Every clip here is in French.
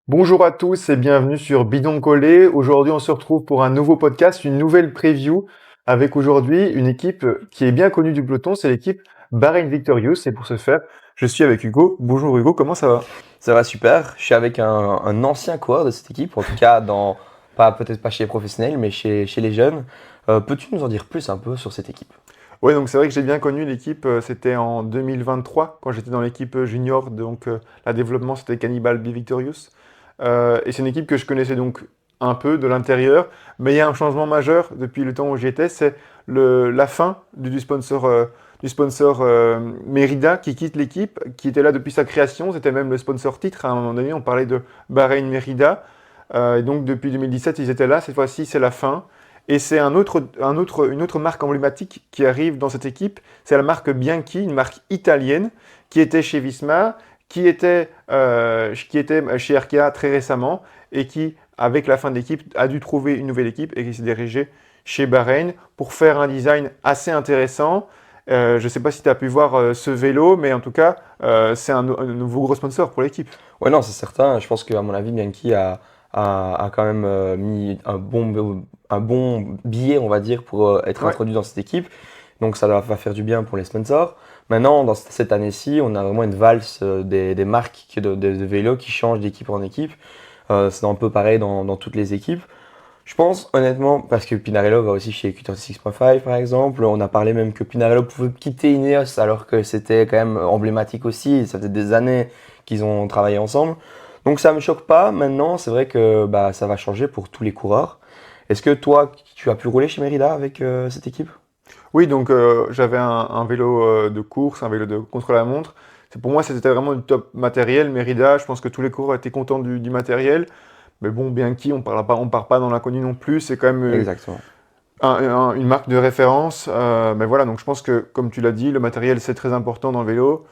Bonjour à tous et bienvenue sur Bidon Collé. Aujourd'hui, on se retrouve pour un nouveau podcast, une nouvelle preview avec aujourd'hui une équipe qui est bien connue du peloton, c'est l'équipe Bahrain Victorious. Et pour ce faire, je suis avec Hugo. Bonjour Hugo, comment ça va? Ça va super. Je suis avec un ancien coureur de cette équipe, en tout cas peut-être pas chez les professionnels, mais chez les jeunes. Peux-tu nous en dire plus un peu sur cette équipe? Oui, donc c'est vrai que j'ai bien connu l'équipe, c'était en 2023 quand j'étais dans l'équipe junior, donc la développement c'était Cannibal Be Victorious. Et c'est une équipe que je connaissais donc un peu de l'intérieur, mais il y a un changement majeur depuis le temps où j'y étais, c'est la fin du sponsor Merida qui quitte l'équipe, qui était là depuis sa création, c'était même le sponsor titre, à un moment donné on parlait de Bahreïn Merida. Et donc depuis 2017 ils étaient là, cette fois-ci c'est la fin. Et c'est une autre marque emblématique qui arrive dans cette équipe, c'est la marque Bianchi, une marque italienne qui était chez Visma, qui était chez Arkea très récemment et qui, avec la fin de l'équipe, a dû trouver une nouvelle équipe et qui s'est dirigé chez Bahreïn pour faire un design assez intéressant. Je ne sais pas si tu as pu voir ce vélo, mais en tout cas, c'est un nouveau gros sponsor pour l'équipe. Ouais, non, c'est certain. Je pense qu'à mon avis, Bianchi a quand même mis un bon billet, on va dire, pour être Ouais. introduit dans cette équipe. Donc ça va faire du bien pour les sponsors. Maintenant, dans cette année-ci, on a vraiment une valse des marques de vélos qui changent d'équipe en équipe. C'est un peu pareil dans toutes les équipes. Je pense honnêtement, parce que Pinarello va aussi chez Q36.5 par exemple, on a parlé même que Pinarello pouvait quitter Ineos alors que c'était quand même emblématique aussi, ça faisait des années qu'ils ont travaillé ensemble. Donc ça me choque pas, maintenant c'est vrai que bah, ça va changer pour tous les coureurs. Est-ce que toi, tu as pu rouler chez Merida avec cette équipe? Oui, donc j'avais un vélo de course, un vélo de contre-la-montre. Pour moi, c'était vraiment du top matériel. Merida, je pense que tous les coureurs étaient contents du matériel. Mais bon, Bianchi, on part pas dans l'inconnu non plus. C'est quand même Exactement. une marque de référence. Mais voilà, donc je pense que, comme tu l'as dit, le matériel, c'est très important dans le vélo.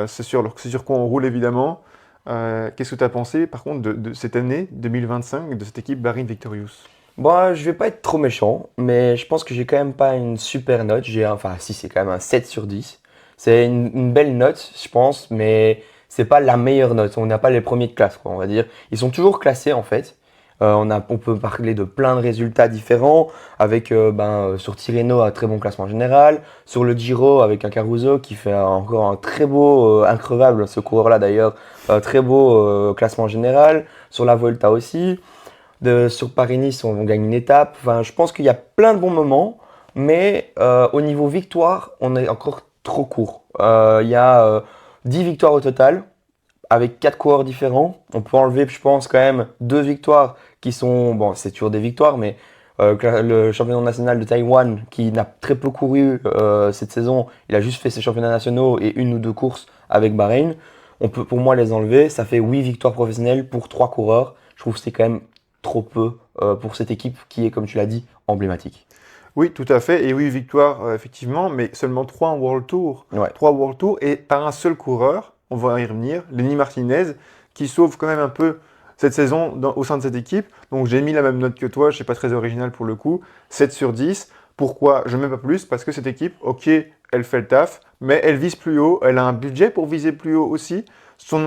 C'est sur quoi on roule, évidemment. Qu'est-ce que tu as pensé, par contre, de cette année 2025, de cette équipe Bahrain Victorious? Bon, je vais pas être trop méchant, mais je pense que j'ai quand même pas une super note. Enfin, si, c'est quand même un 7 sur 10. C'est une belle note, je pense, mais c'est pas la meilleure note. On n'a pas les premiers de classe, quoi, on va dire. Ils sont toujours classés, en fait. On peut parler de plein de résultats différents, avec sur Tirreno un très bon classement général, sur le Giro avec un Caruso qui fait encore un très beau, increvable, ce coureur-là d'ailleurs, très beau classement général, sur la Volta aussi. Sur Paris-Nice, on gagne une étape. Enfin, je pense qu'il y a plein de bons moments, mais au niveau victoire, on est encore trop court. Il y a 10 victoires au total, avec 4 coureurs différents. On peut enlever, je pense, quand même 2 victoires qui sont, bon, c'est toujours des victoires, mais le championnat national de Taïwan, qui n'a très peu couru cette saison, il a juste fait ses championnats nationaux et une ou deux courses avec Bahreïn. On peut pour moi les enlever. Ça fait 8 victoires professionnelles pour 3 coureurs. Je trouve que c'est quand même trop peu pour cette équipe qui est, comme tu l'as dit, emblématique. Oui, tout à fait. Et oui, victoire, effectivement, mais seulement 3 en World Tour. Ouais. 3 World Tour et par un seul coureur, on va y revenir, Lenny Martinez, qui sauve quand même un peu cette saison au sein de cette équipe. Donc j'ai mis la même note que toi, je ne suis pas très original pour le coup, 7 sur 10. Pourquoi? Je ne mets pas plus, parce que cette équipe, ok, elle fait le taf, mais elle vise plus haut, elle a un budget pour viser plus haut aussi. Sa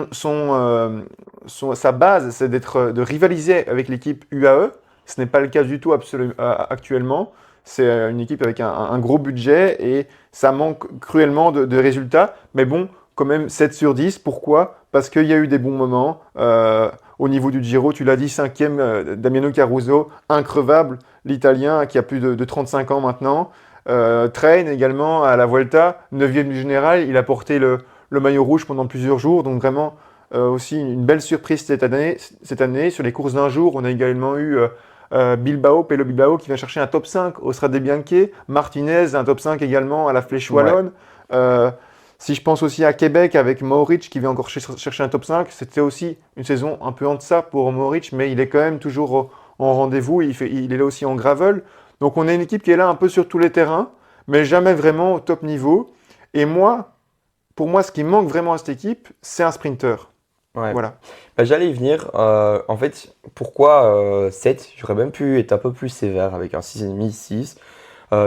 base, c'est de rivaliser avec l'équipe UAE. Ce n'est pas le cas du tout actuellement. C'est une équipe avec un gros budget et ça manque cruellement de résultats. Mais bon, quand même 7 sur 10. Pourquoi? Parce qu'il y a eu des bons moments. Au niveau du Giro, tu l'as dit, cinquième, Damiano Caruso, increvable, l'Italien qui a plus de 35 ans maintenant. Train également à la Vuelta, neuvième du général, il a porté le maillot rouge pendant plusieurs jours. Donc vraiment aussi une belle surprise cette année. Cette année. Sur les courses d'un jour, on a également eu Pello Bilbao qui vient chercher un top 5 au Strade Bianche, Martinez un top 5 également à la Flèche Ouais. Wallonne. Euh, si je pense aussi à Québec avec Mohoric qui vient encore chercher un top 5, c'était aussi une saison un peu en deçà pour Mohoric, mais il est quand même toujours en rendez-vous, il est là aussi en gravel. Donc on a une équipe qui est là un peu sur tous les terrains, mais jamais vraiment au top niveau. Et moi, pour moi, ce qui manque vraiment à cette équipe, c'est un sprinter. Ouais. Voilà. Bah, j'allais y venir. En fait, pourquoi 7? J'aurais même pu être un peu plus sévère avec un 6,5, 6.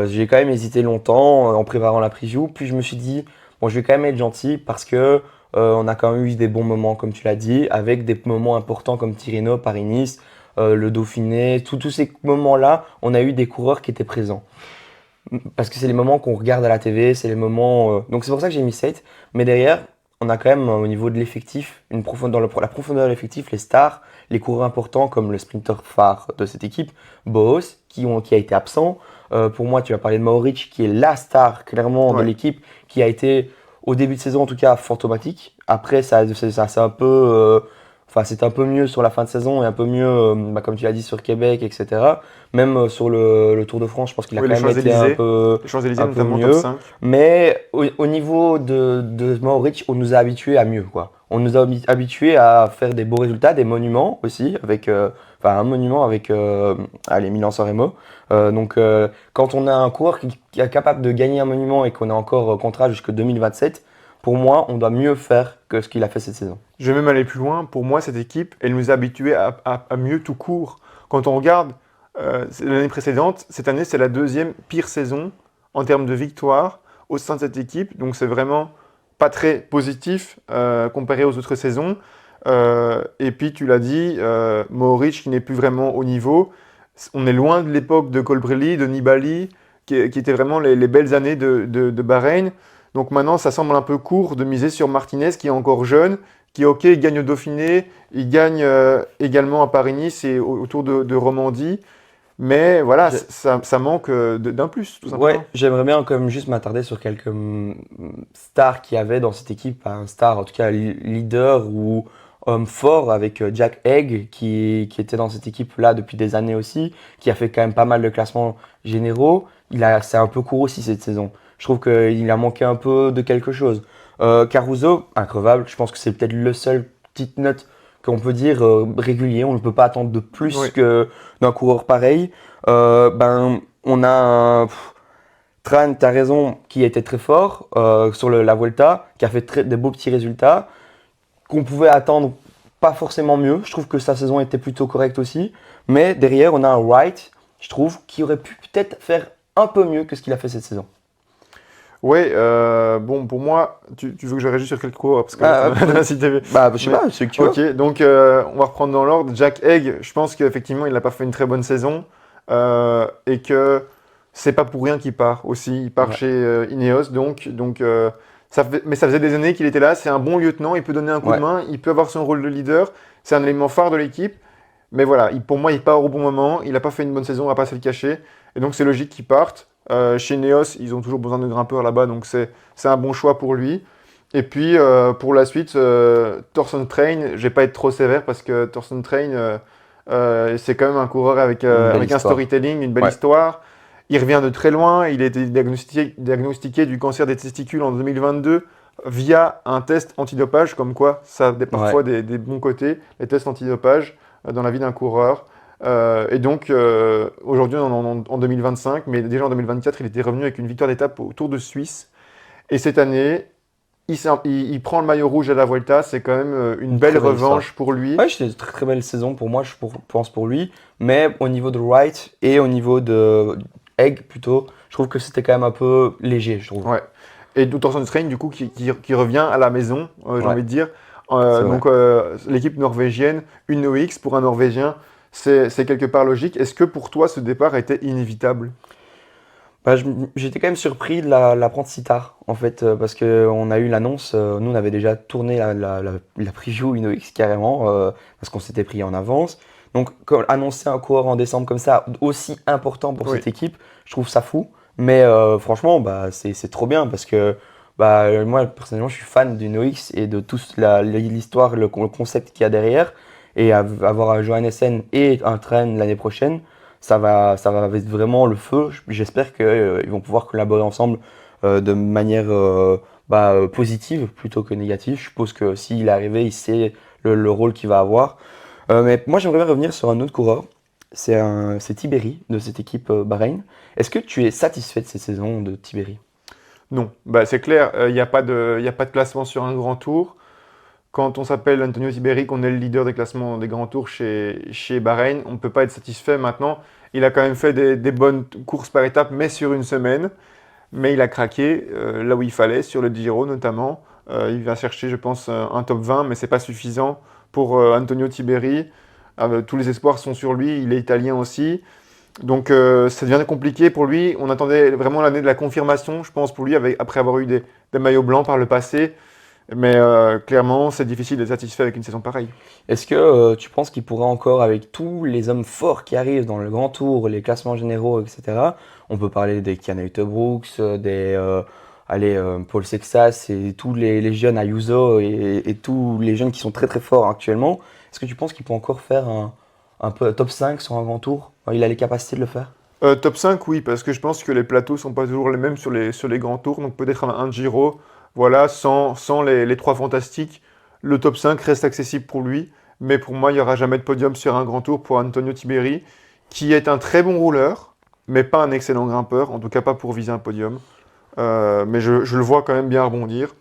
J'ai quand même hésité longtemps en préparant la preview. Puis je me suis dit, bon, je vais quand même être gentil parce que On a quand même eu des bons moments, comme tu l'as dit, avec des moments importants comme Tirreno, Paris-Nice, le Dauphiné. Tous ces moments-là, on a eu des coureurs qui étaient présents. Parce que c'est les moments qu'on regarde à la TV, c'est les moments. Donc c'est pour ça que j'ai mis 7. Mais derrière, on a quand même au niveau de l'effectif, la profondeur de l'effectif, les stars, les coureurs importants comme le sprinter phare de cette équipe, Boos, qui a été absent. Pour moi, tu as parlé de Mauric, qui est la star clairement de Ouais. l'équipe, qui a été au début de saison en tout cas fantomatique. Après, c'est un peu. Enfin, c'était un peu mieux sur la fin de saison et un peu mieux, comme tu l'as dit, sur Québec, etc. Même sur le Tour de France, je pense qu'il a Oui, quand même été Les Champs-Élysées un peu notamment, top mieux. 5. Mais au niveau de Mauric, on nous a habitués à mieux, quoi. On nous a habitués à faire des beaux résultats, des monuments aussi, enfin un monument avec allez, Milan-San Remo. Quand on a un coureur qui est capable de gagner un monument et qu'on a encore contrat jusqu'en 2027, pour moi, on doit mieux faire que ce qu'il a fait cette saison. Je vais même aller plus loin. Pour moi, cette équipe, elle nous a habitués à mieux tout court. Quand on regarde l'année précédente, cette année, c'est la deuxième pire saison en termes de victoires au sein de cette équipe. Donc, c'est vraiment pas très positif comparé aux autres saisons. Et puis, tu l'as dit, Mohoric qui n'est plus vraiment au niveau. On est loin de l'époque de Colbrelli, de Nibali, qui étaient vraiment les belles années de Bahreïn. Donc maintenant, ça semble un peu court de miser sur Martinez, qui est encore jeune, qui, ok, gagne au Dauphiné, il gagne également à Paris-Nice et autour de Romandie. Mais voilà, J'ai- ça manque d'un plus, tout Ouais, simplement. j'aimerais bien quand même juste m'attarder sur quelques stars qu'il y avait dans cette équipe. Un star, en tout cas leader ou homme fort avec Jack Egg qui était dans cette équipe-là depuis des années aussi, qui a fait quand même pas mal de classements généraux. C'est un peu court aussi cette saison. Je trouve qu'il a manqué un peu de quelque chose. Caruso, increvable. Je pense que c'est peut-être le seul petite note qu'on peut dire régulier. On ne peut pas attendre de plus Oui. que d'un coureur pareil. On a Tran, tu as raison, qui était très fort sur la Volta, qui a fait des beaux petits résultats, qu'on pouvait attendre pas forcément mieux. Je trouve que sa saison était plutôt correcte aussi. Mais derrière, on a un Wright, je trouve, qui aurait pu peut-être faire un peu mieux que ce qu'il a fait cette saison. Ouais, bon, pour moi, tu veux que je réagisse sur quelques cours, parce que là, Ah, t'en as cité. je sais Mais, pas, c'est que tu veux. ok, donc on va reprendre dans l'ordre. Jack Egg, je pense qu'effectivement, il n'a pas fait une très bonne saison et que c'est pas pour rien qu'il part aussi. Il part Ouais, chez Ineos, mais ça faisait des années qu'il était là. C'est un bon lieutenant, il peut donner un coup de ouais, main, il peut avoir son rôle de leader. C'est un élément phare de l'équipe. Mais voilà, pour moi, il part au bon moment. Il n'a pas fait une bonne saison, on va pas se le cacher. Et donc, c'est logique qu'il parte. Chez Neos, ils ont toujours besoin de grimpeurs là-bas, donc c'est un bon choix pour lui. Et puis, pour la suite, Thorsten Train, je vais pas être trop sévère parce que Thorsten Train, c'est quand même un coureur une belle avec un histoire. storytelling, une belle Ouais, histoire. Il revient de très loin. Il a été diagnostiqué du cancer des testicules en 2022 via un test antidopage, comme quoi ça a ouais. parfois des bons côtés, les tests antidopage dans la vie d'un coureur. Aujourd'hui, on est en 2025, mais déjà en 2024, il était revenu avec une victoire d'étape au Tour de Suisse. Et cette année, il prend le maillot rouge à la Volta. C'est quand même une Une belle très belle histoire. revanche pour lui. Ouais, c'était une très, très belle saison pour moi, pense pour lui. Mais au niveau de Wright et au niveau de Egg plutôt, je trouve que c'était quand même un peu léger, je trouve. Ouais. Et Thorsten Train, du coup, qui revient à la maison, j'ai Ouais, envie de dire. c'est vrai. L'équipe norvégienne, une OX pour un Norvégien, c'est quelque part logique. Est-ce que pour toi, ce départ était inévitable? J'étais quand même surpris de l'apprendre si tard, en fait, parce qu'on a eu l'annonce, nous on avait déjà tourné la preview InnoX carrément, parce qu'on s'était pris en avance. Donc annoncer un coureur en décembre comme ça, aussi important pour Oui. cette équipe, je trouve ça fou. Mais franchement, c'est trop bien, parce que moi personnellement je suis fan du InnoX et de toute l'histoire, le concept qu'il y a derrière. Et avoir un Johannessen et un train l'année prochaine, ça va être vraiment le feu. J'espère qu'ils vont pouvoir collaborer ensemble de manière positive plutôt que négative. Je suppose que s'il est arrivé, il sait le rôle qu'il va avoir. Mais moi, j'aimerais bien revenir sur un autre coureur. C'est Tiberi de cette équipe Bahreïn. Est-ce que tu es satisfait de cette saison de Tiberi? Non, bah, c'est clair, il n'y a pas il y a pas de classement sur un grand tour. Quand on s'appelle Antonio Tiberi, qu'on est le leader des classements des grands tours chez Bahreïn, on ne peut pas être satisfait maintenant. Il a quand même fait des bonnes courses par étapes, mais sur une semaine. Mais il a craqué là où il fallait, sur le Giro notamment. Il va chercher, je pense, un top 20, mais c'est pas suffisant pour Antonio Tiberi. Tous les espoirs sont sur lui, il est italien aussi. Donc ça devient compliqué pour lui. On attendait vraiment l'année de la confirmation, je pense, pour lui, après avoir eu des maillots blancs par le passé. Mais clairement, c'est difficile d'être satisfait avec une saison pareille. Est-ce que tu penses qu'il pourrait encore, avec tous les hommes forts qui arrivent dans le grand tour, les classements généraux, etc., on peut parler des Kiana Brooks, Paul Sexas et tous les jeunes Ayuso et tous les jeunes qui sont très très forts actuellement, est-ce que tu penses qu'il peut encore faire un peu top 5 sur un grand tour? Il a les capacités de le faire? Top 5, oui, parce que je pense que les plateaux sont pas toujours les mêmes sur les grands tours. Donc peut-être un Giro, voilà, sans les trois fantastiques, le top 5 reste accessible pour lui. Mais pour moi, il n'y aura jamais de podium sur un grand tour pour Antonio Tiberi, qui est un très bon rouleur, mais pas un excellent grimpeur, en tout cas pas pour viser un podium. Mais je le vois quand même bien rebondir.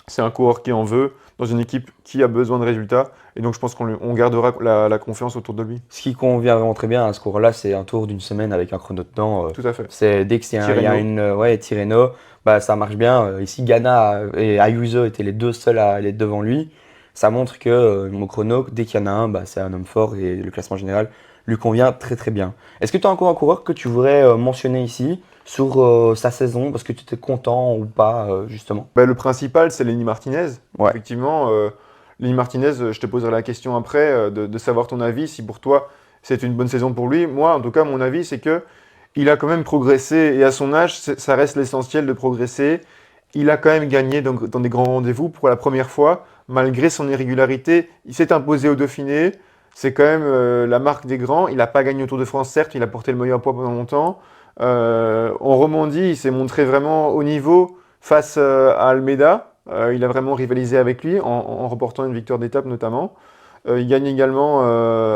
C'est un coureur qui en veut, dans une équipe qui a besoin de résultats. Et donc je pense on gardera la confiance autour de lui. Ce qui convient vraiment très bien à ce cours-là, c'est un tour d'une semaine avec un chrono dedans. Tout à fait. C'est dès qu'il y a, il y a Tirreno. une Tirreno, bah ça marche bien. Ici, Ghana et Ayuso étaient les deux seuls à aller devant lui. Ça montre que mon chrono, dès qu'il y en a un, bah, c'est un homme fort et le classement général lui convient très très bien. Est-ce que tu as encore un coureur que tu voudrais mentionner ici sur sa saison parce que tu étais content ou pas justement? Bah, le principal, c'est Lenny Martinez. Ouais. Effectivement, Lenny Martinez, je te poserai la question après de savoir ton avis, si pour toi c'est une bonne saison pour lui. Moi, en tout cas, mon avis, c'est que il a quand même progressé et à son âge, ça reste l'essentiel de progresser. Il a quand même gagné dans des grands rendez-vous pour la première fois, malgré son irrégularité. Il s'est imposé au Dauphiné. C'est quand même la marque des grands. Il n'a pas gagné au Tour de France, certes, il a porté le maillot à poids pendant longtemps. En Romandie, il s'est montré vraiment au niveau face à Almeida. Il a vraiment rivalisé avec lui en remportant une victoire d'étape notamment. Il gagne également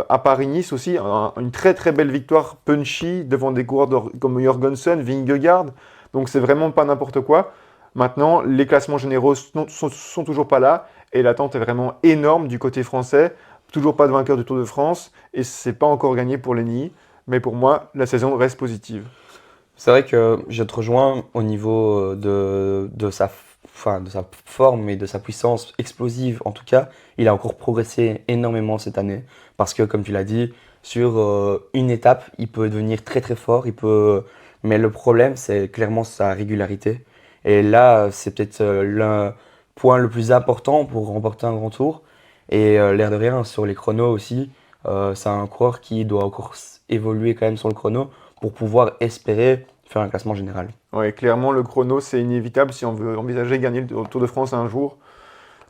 à Paris-Nice aussi, une très très belle victoire punchy devant des coureurs comme Jorgensen, Vingegaard. Donc c'est vraiment pas n'importe quoi. Maintenant, les classements généraux sont toujours pas là et l'attente est vraiment énorme du côté français. Toujours pas de vainqueur du Tour de France et c'est pas encore gagné pour Lenny. Mais pour moi, la saison reste positive. C'est vrai que je te rejoins au niveau de sa forme et de sa puissance explosive. En tout cas, il a encore progressé énormément cette année. Parce que, comme tu l'as dit, sur une étape, il peut devenir très très fort. Mais le problème, c'est clairement sa régularité. Et là, c'est peut-être le point le plus important pour remporter un grand tour. Et l'air de rien, sur les chronos aussi, c'est un coureur qui doit encore évoluer quand même sur le chrono pour pouvoir espérer faire un classement général. Ouais, clairement, le chrono, c'est inévitable si on veut envisager gagner le Tour de France un jour.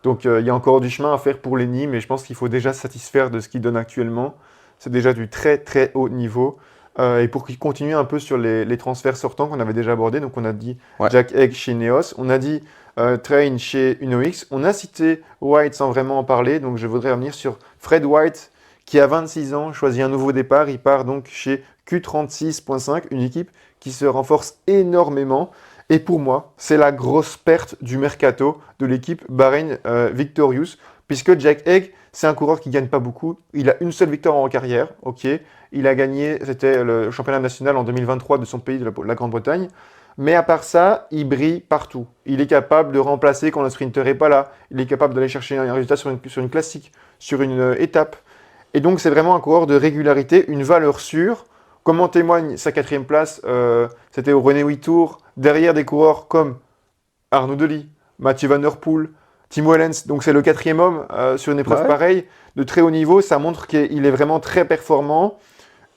Donc il y a encore du chemin à faire pour Lenny, mais je pense qu'il faut déjà se satisfaire de ce qu'il donne actuellement. C'est déjà du très très haut niveau. Et pour qu'il continue un peu sur les transferts sortants qu'on avait déjà abordés, donc on a dit Ouais. Jack Egg chez Ineos, on a dit Train chez UnoX, on a cité White sans vraiment en parler, donc je voudrais revenir sur Fred White qui a 26 ans, choisit un nouveau départ, il part donc chez Q36.5, une équipe qui se renforce énormément. Et pour moi, c'est la grosse perte du mercato de l'équipe Bahreïn Victorious, puisque Jack Egg, c'est un coureur qui gagne pas beaucoup. Il a une seule victoire en carrière, ok. Il a gagné, c'était le championnat national en 2023 de son pays, de la Grande-Bretagne. Mais à part ça, il brille partout. Il est capable de remplacer quand le sprinter n'est pas là. Il est capable d'aller chercher un résultat sur une classique, sur une étape. Et donc, c'est vraiment un coureur de régularité, une valeur sûre. Comme en témoigne sa quatrième place, c'était au René Tour, derrière des coureurs comme Arnaud Delis, Mathieu Van Der Poel, Tim Wellens. Donc c'est le quatrième homme sur une épreuve Ouais. pareille, de très haut niveau. Ça montre qu'il est vraiment très performant.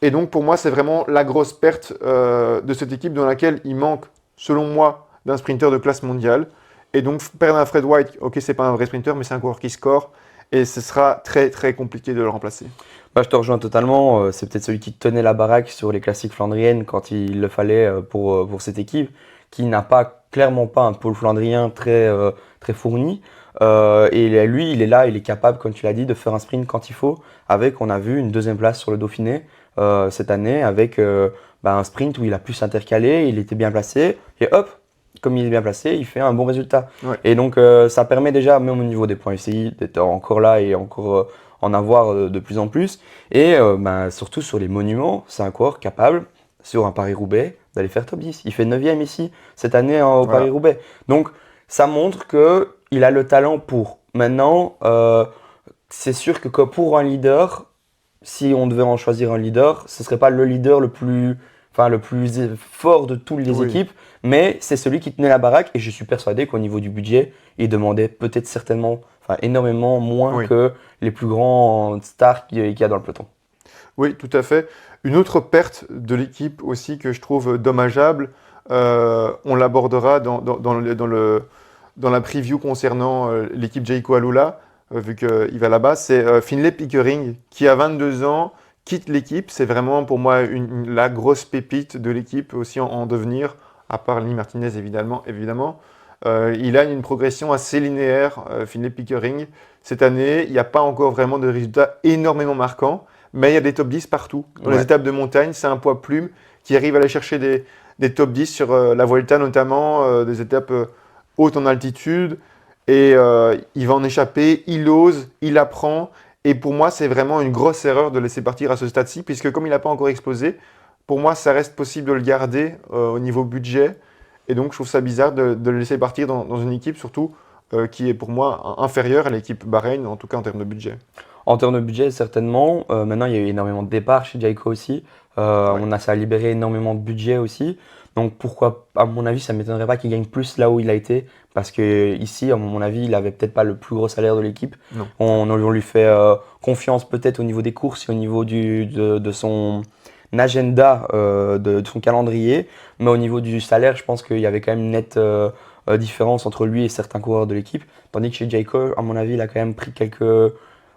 Et donc pour moi, c'est vraiment la grosse perte de cette équipe dans laquelle il manque, selon moi, d'un sprinter de classe mondiale. Et donc perdre un Fred White, ok, c'est pas un vrai sprinter, mais c'est un coureur qui score. Et ce sera très très compliqué de le remplacer. Bah, je te rejoins totalement. C'est peut-être celui qui tenait la baraque sur les classiques flandriennes quand il le fallait pour cette équipe, qui n'a pas clairement pas un pôle flandrien très fourni. Lui, il est là, il est capable, comme tu l'as dit, de faire un sprint quand il faut. On a vu une deuxième place sur le Dauphiné cette année avec un sprint où il a pu s'intercaler, il était bien placé et hop, comme il est bien placé, il fait un bon résultat. Ouais. Et donc ça permet déjà, même au niveau des points FCI, d'être encore là et encore en avoir de plus en plus. Et surtout sur les monuments, c'est un coureur capable, sur un Paris-Roubaix, d'aller faire top 10. Il fait 9e ici, cette année au Voilà. Paris-Roubaix. Donc ça montre qu'il a le talent pour. Maintenant, c'est sûr que pour un leader, si on devait en choisir un leader, ce serait pas le leader le plus fort de toutes les Oui, équipes, mais c'est celui qui tenait la baraque. Et je suis persuadé qu'au niveau du budget, il demandait peut-être certainement, enfin énormément moins oui. que les plus grands stars qu'il y a dans le peloton. Oui, tout à fait. Une autre perte de l'équipe aussi que je trouve dommageable, on l'abordera dans la preview concernant l'équipe Jayco Alula, vu qu'il va là-bas, c'est Finlay Pickering qui, à 22 ans, quitte l'équipe. C'est vraiment pour moi la grosse pépite de l'équipe aussi en devenir, à part Lee Martinez évidemment. Il a une progression assez linéaire, Finlay Pickering. Cette année, il n'y a pas encore vraiment de résultats énormément marquants. Mais il y a des top 10 partout. Dans les Ouais. étapes de montagne, c'est un poids plume qui arrive à aller chercher des top 10 sur la Vuelta notamment, des étapes hautes en altitude. Et il va en échapper, il ose, il apprend. Et pour moi, c'est vraiment une grosse erreur de le laisser partir à ce stade-ci, puisque comme il n'a pas encore explosé, pour moi, ça reste possible de le garder au niveau budget. Et donc, je trouve ça bizarre de le laisser partir dans une équipe, surtout qui est pour moi inférieure à l'équipe Bahreïn, en tout cas en termes de budget. En termes de budget, certainement. Maintenant, il y a eu énormément de départs chez Jayco aussi. Ouais. Ça a libéré énormément de budget aussi. Donc pourquoi, à mon avis, ça ne m'étonnerait pas qu'il gagne plus là où il a été. Parce que ici, à mon avis, il avait peut-être pas le plus gros salaire de l'équipe. Non. On lui fait confiance peut-être au niveau des courses et au niveau de son agenda, de son calendrier. Mais au niveau du salaire, je pense qu'il y avait quand même une nette différence entre lui et certains coureurs de l'équipe. Tandis que chez Jayco, à mon avis, il a quand même pris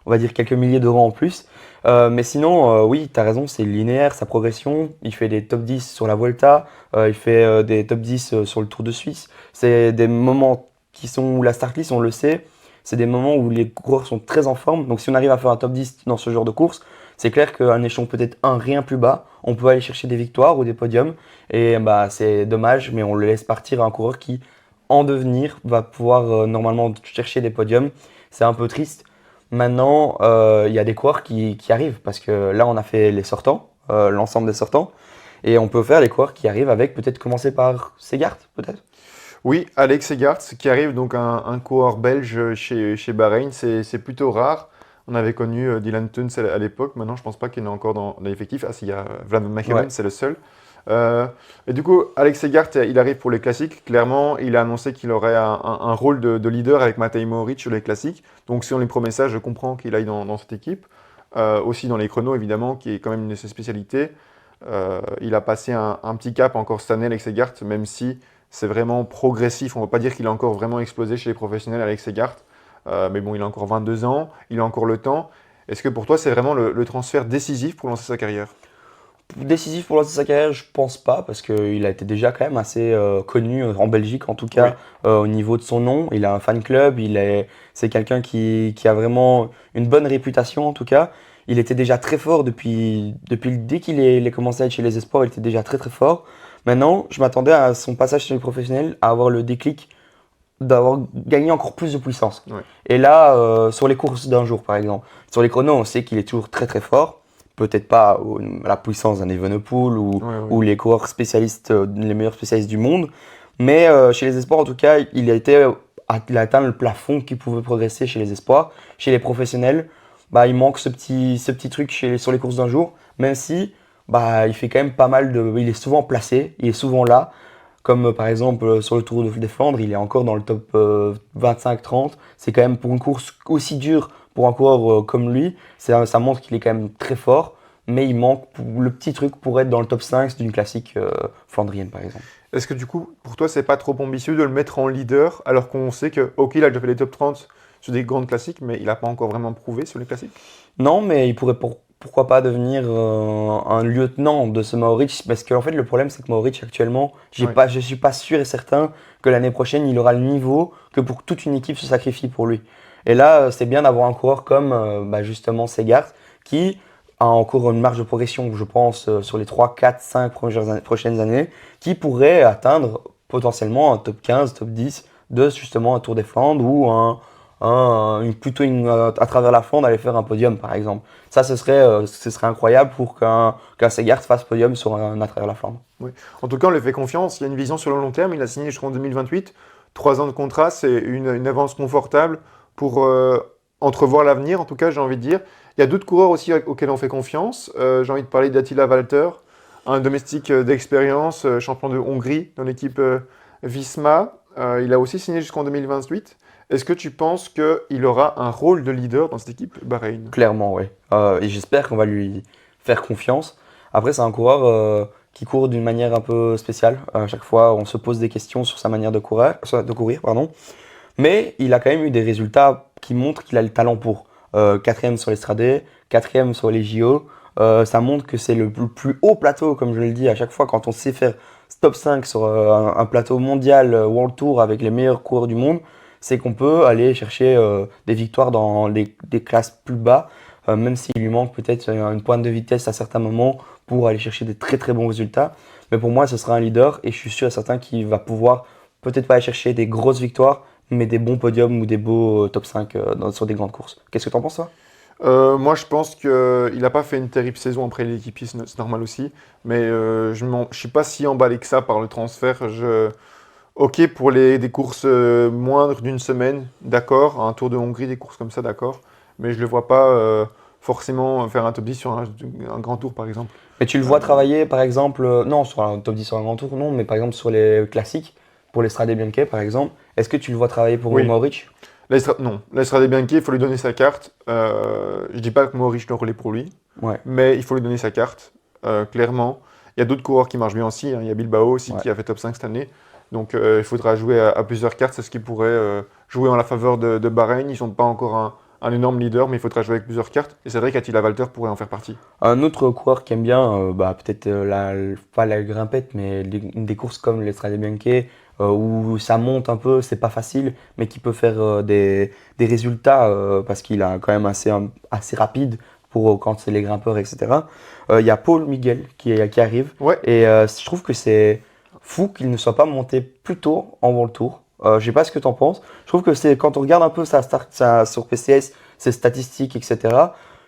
on va dire quelques milliers d'euros en plus. Mais sinon, oui, tu as raison, c'est linéaire sa progression. Il fait des top 10 sur la Vuelta, il fait des top 10 sur le Tour de Suisse. C'est des moments qui sont où la start list, on le sait, c'est des moments où les coureurs sont très en forme. Donc si on arrive à faire un top 10 dans ce genre de course, c'est clair qu'un échelon peut-être un rien plus bas, on peut aller chercher des victoires ou des podiums. Et bah, c'est dommage, mais on le laisse partir à un coureur qui, en devenir, va pouvoir normalement chercher des podiums. C'est un peu triste. Maintenant, il y a des coureurs qui arrivent parce que là, on a fait les sortants, l'ensemble des sortants, et on peut faire les coureurs qui arrivent avec peut-être commencer par Segart, peut-être. Oui, Alex Egarts, qui arrive, donc un coureur belge chez Bahreïn, c'est plutôt rare. On avait connu Dylan Teuns à l'époque, maintenant je pense pas qu'il est encore dans l'effectif. Ah si, il y a Vlad Ouais. McEwen, c'est le seul. Et du coup, Alex Egarts, il arrive pour les classiques. Clairement, il a annoncé qu'il aurait un rôle de leader avec Matej Mohoric sur les classiques. Donc si on lui promet ça, je comprends qu'il aille dans cette équipe. Aussi dans les chronos, évidemment, qui est quand même une de ses spécialités. Il a passé un petit cap encore cette année, Alex Egarts, même si c'est vraiment progressif. On ne va pas dire qu'il a encore vraiment explosé chez les professionnels, Alex Egarts. Mais bon, il a encore 22 ans, il a encore le temps. Est-ce que pour toi, c'est vraiment le transfert décisif pour lancer sa carrière? Décisif pour lancer sa carrière, je pense pas, parce qu'il a été déjà quand même assez connu en Belgique, en tout Oui, cas au niveau de son nom. Il a un fan club, c'est quelqu'un qui a vraiment une bonne réputation en tout cas. Il était déjà très fort dès qu'il a commencé à être chez les Espoirs, il était déjà très très fort. Maintenant, je m'attendais à son passage chez les professionnels à avoir le déclic d'avoir gagné encore plus de puissance. oui, Et là, sur les courses d'un jour par exemple, sur les chronos, on sait qu'il est toujours très très fort. Peut-être pas à la puissance d'un Evenepoel oui, oui. ou les coureurs spécialistes, les meilleurs spécialistes du monde. Mais chez les espoirs, en tout cas, il a atteint le plafond qu'il pouvait progresser chez les espoirs. Chez les professionnels, bah, il manque ce petit truc sur les courses d'un jour, même si bah, il fait quand même pas mal il est souvent placé, il est souvent là. Comme par exemple sur le Tour des Flandres, il est encore dans le top 25-30. C'est quand même pour une course aussi dure pour un coureur comme lui, ça montre qu'il est quand même très fort, mais il manque le petit truc pour être dans le top 5 d'une classique flandrienne par exemple. Est-ce que du coup, pour toi, c'est pas trop ambitieux de le mettre en leader alors qu'on sait que, ok, il a déjà fait les top 30 sur des grandes classiques, mais il n'a pas encore vraiment prouvé sur les classiques? Non, mais il pourrait pourquoi pas devenir un lieutenant de ce Mohoric, parce qu'en fait le problème c'est que Mohoric actuellement, Oui, je suis pas sûr et certain que l'année prochaine il aura le niveau que pour toute une équipe se sacrifie pour lui. Et là, c'est bien d'avoir un coureur comme bah, justement Segard qui a encore une marge de progression, je pense, sur les 3, 4, 5 prochaines années, qui pourrait atteindre potentiellement un top 15, top 10 de justement un Tour des Flandres ou à travers la Flandre aller faire un podium par exemple. Ça, ce serait incroyable pour qu'un Segard fasse podium sur un à travers la Flandre. oui. En tout cas, on lui fait confiance. Il y a une vision sur le long terme. Il a signé jusqu'en 2028. 3 ans de contrat, c'est une avance confortable pour entrevoir l'avenir, en tout cas, j'ai envie de dire. Il y a d'autres coureurs aussi auxquels on fait confiance. J'ai envie de parler d'Attila Walter, un domestique d'expérience, champion de Hongrie dans l'équipe Visma. Il a aussi signé jusqu'en 2028. Est-ce que tu penses qu'il aura un rôle de leader dans cette équipe Bahreïn? Clairement, oui. Et j'espère qu'on va lui faire confiance. Après, c'est un coureur qui court d'une manière un peu spéciale. À chaque fois, on se pose des questions sur sa manière de courir, pardon. Mais il a quand même eu des résultats qui montrent qu'il a le talent pour. Quatrième sur l'Estradé, quatrième sur les JO. Ça montre que c'est le plus haut plateau, comme je le dis à chaque fois, quand on sait faire top 5 sur un plateau mondial World Tour avec les meilleurs coureurs du monde, c'est qu'on peut aller chercher des victoires dans des classes plus bas, même s'il lui manque peut-être une pointe de vitesse à certains moments pour aller chercher des très très bons résultats. Mais pour moi, ce sera un leader et je suis sûr et certain qu'il va pouvoir peut-être pas aller chercher des grosses victoires, mais des bons podiums ou des beaux top 5 sur des grandes courses. Qu'est-ce que tu en penses, toi? Moi, je pense qu'il n'a pas fait une terrible saison après l'équipier, c'est normal aussi. Mais je ne suis pas si emballé que ça par le transfert. Ok, pour des courses moindres d'une semaine, d'accord. Un Tour de Hongrie, des courses comme ça, d'accord. Mais je ne le vois pas forcément faire un top 10 sur un grand tour, par exemple. Mais tu le vois travailler, par exemple, non, sur un top 10 sur un grand tour, non, mais par exemple sur les classiques, pour les Strade Bianche, par exemple, est-ce que tu le vois travailler pour Oui. Mauric? Non, l'Estrade Bianchi, il faut lui donner sa carte. Je dis pas que Maurice le relais pour lui, Ouais, mais il faut lui donner sa carte, clairement. Il y a d'autres coureurs qui marchent bien aussi, hein. Il y a Bilbao aussi ouais. qui a fait top 5 cette année. Donc il faudra jouer à plusieurs cartes. C'est ce qui pourrait jouer en la faveur de Bahreïn. Ils ne sont pas encore un énorme leader, mais il faudra jouer avec plusieurs cartes. Et c'est vrai qu'Attila Walter pourrait en faire partie. Un autre coureur qui aime bien, peut-être pas la grimpette, mais des courses comme les Strade Bianche, où ça monte un peu, c'est pas facile, mais qui peut faire des résultats parce qu'il a quand même assez rapide pour quand c'est les grimpeurs, etc. Il y a Paul Miguel qui arrive, Ouais, et je trouve que c'est fou qu'il ne soit pas monté plus tôt en World Tour. Je sais pas ce que tu en penses. Je trouve que c'est quand on regarde un peu sa start, sur PCS, ses statistiques, etc.